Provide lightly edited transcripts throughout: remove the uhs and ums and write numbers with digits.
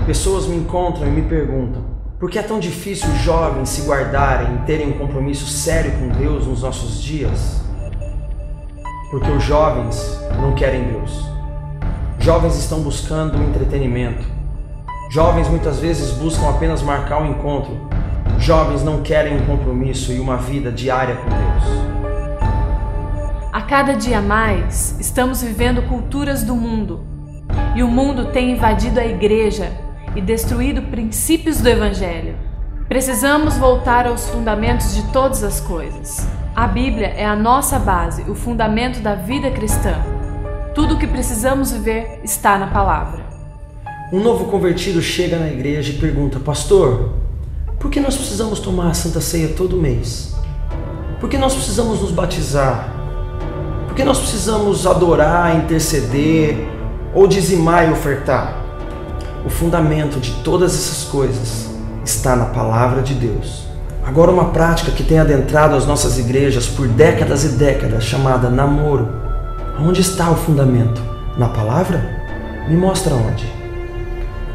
Pessoas me encontram e me perguntam: por que é tão difícil os jovens se guardarem e terem um compromisso sério com Deus nos nossos dias? Porque os jovens não querem Deus. Jovens estão buscando entretenimento. Jovens muitas vezes buscam apenas marcar um encontro. Jovens não querem um compromisso e uma vida diária com Deus. A cada dia mais, estamos vivendo culturas do mundo. E o mundo tem invadido a igreja e destruído princípios do Evangelho. Precisamos voltar aos fundamentos de todas as coisas. A Bíblia é a nossa base, o fundamento da vida cristã. Tudo o que precisamos viver está na palavra. Um novo convertido chega na igreja e pergunta: pastor, por que nós precisamos tomar a Santa Ceia todo mês? Por que nós precisamos nos batizar? Por que nós precisamos adorar, interceder ou dizimar e ofertar? O fundamento de todas essas coisas está na palavra de Deus. Agora, uma prática que tem adentrado as nossas igrejas por décadas e décadas, chamada namoro. Onde está o fundamento? Na palavra? Me mostra onde.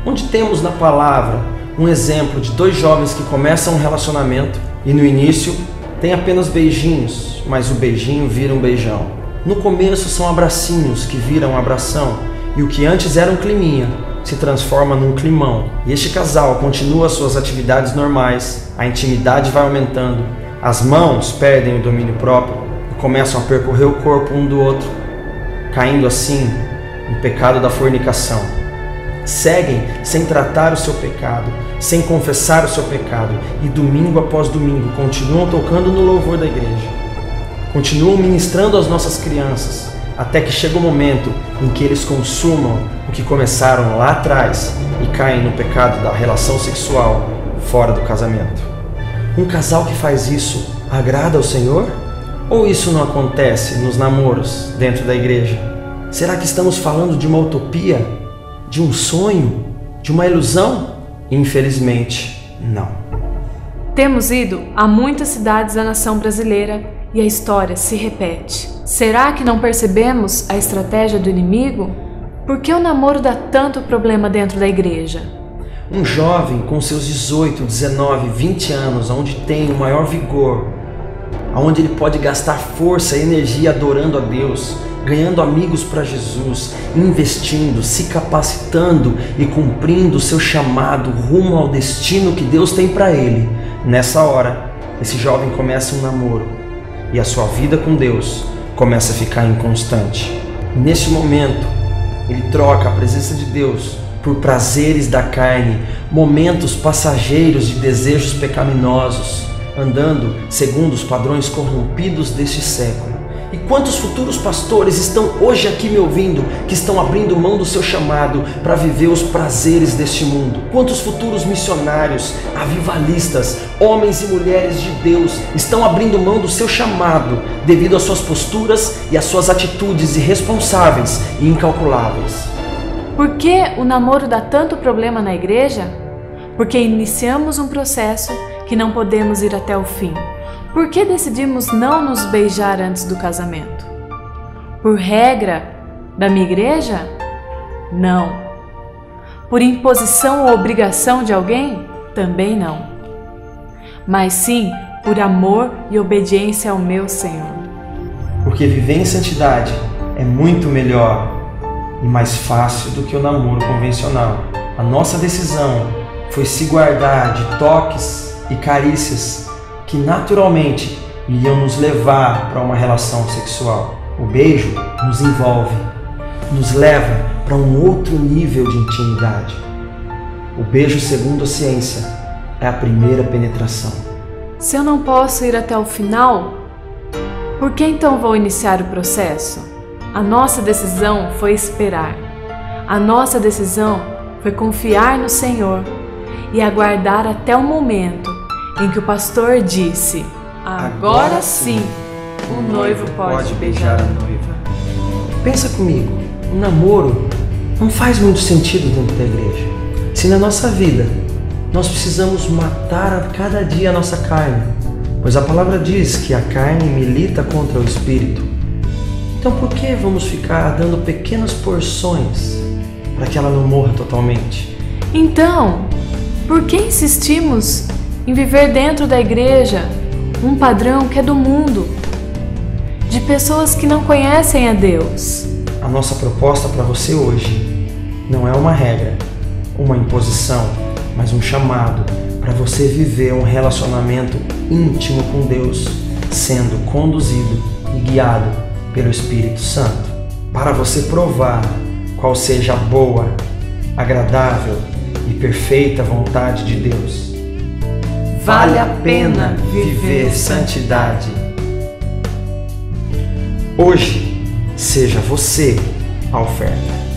Onde temos na palavra um exemplo de dois jovens que começam um relacionamento e no início tem apenas beijinhos, mas o beijinho vira um beijão. No começo são abracinhos que viram um abração e o que antes era um climinha se transforma num climão. E este casal continua suas atividades normais, a intimidade vai aumentando, as mãos perdem o domínio próprio e começam a percorrer o corpo um do outro, caindo assim no pecado da fornicação. Seguem sem tratar o seu pecado, sem confessar o seu pecado e domingo após domingo continuam tocando no louvor da igreja, continuam ministrando às nossas crianças, até que chega o momento em que eles consumam o que começaram lá atrás e caem no pecado da relação sexual fora do casamento. Um casal que faz isso agrada ao Senhor? Ou isso não acontece nos namoros dentro da igreja? Será que estamos falando de uma utopia? De um sonho? De uma ilusão? Infelizmente, não. Temos ido a muitas cidades da nação brasileira e a história se repete. Será que não percebemos a estratégia do inimigo? Por que o namoro dá tanto problema dentro da igreja? Um jovem com seus 18, 19, 20 anos, onde tem o maior vigor, onde ele pode gastar força e energia adorando a Deus, ganhando amigos para Jesus, investindo, se capacitando e cumprindo o seu chamado rumo ao destino que Deus tem para ele. Nessa hora, esse jovem começa um namoro e a sua vida com Deus começa a ficar inconstante. Neste momento, ele troca a presença de Deus por prazeres da carne, momentos passageiros de desejos pecaminosos, andando segundo os padrões corrompidos deste século. E quantos futuros pastores estão hoje aqui me ouvindo, que estão abrindo mão do seu chamado para viver os prazeres deste mundo? Quantos futuros missionários, avivalistas, homens e mulheres de Deus estão abrindo mão do seu chamado devido às suas posturas e às suas atitudes irresponsáveis e incalculáveis? Por que o namoro dá tanto problema na igreja? Porque iniciamos um processo que não podemos ir até o fim. Por que decidimos não nos beijar antes do casamento? Por regra da minha igreja? Não. Por imposição ou obrigação de alguém? Também não. Mas sim por amor e obediência ao meu Senhor. Porque viver em santidade é muito melhor e mais fácil do que o namoro convencional. A nossa decisão foi se guardar de toques e carícias que naturalmente iriam nos levar para uma relação sexual. O beijo nos envolve, nos leva para um outro nível de intimidade. O beijo, segundo a ciência, é a primeira penetração. Se eu não posso ir até o final, por que então vou iniciar o processo? A nossa decisão foi esperar. A nossa decisão foi confiar no Senhor e aguardar até o momento em que o pastor disse: agora sim, o noivo pode beijar a noiva. Pensa comigo, o namoro não faz muito sentido dentro da igreja. Se na nossa vida nós precisamos matar a cada dia a nossa carne, pois a palavra diz que a carne milita contra o espírito, então por que vamos ficar dando pequenas porções para que ela não morra totalmente? Então, por que insistimos em viver dentro da igreja um padrão que é do mundo, de pessoas que não conhecem a Deus? A nossa proposta para você hoje não é uma regra, uma imposição, mas um chamado para você viver um relacionamento íntimo com Deus, sendo conduzido e guiado pelo Espírito Santo, para você provar qual seja a boa, agradável e perfeita vontade de Deus. Vale a pena viver santidade. Hoje, seja você a oferta.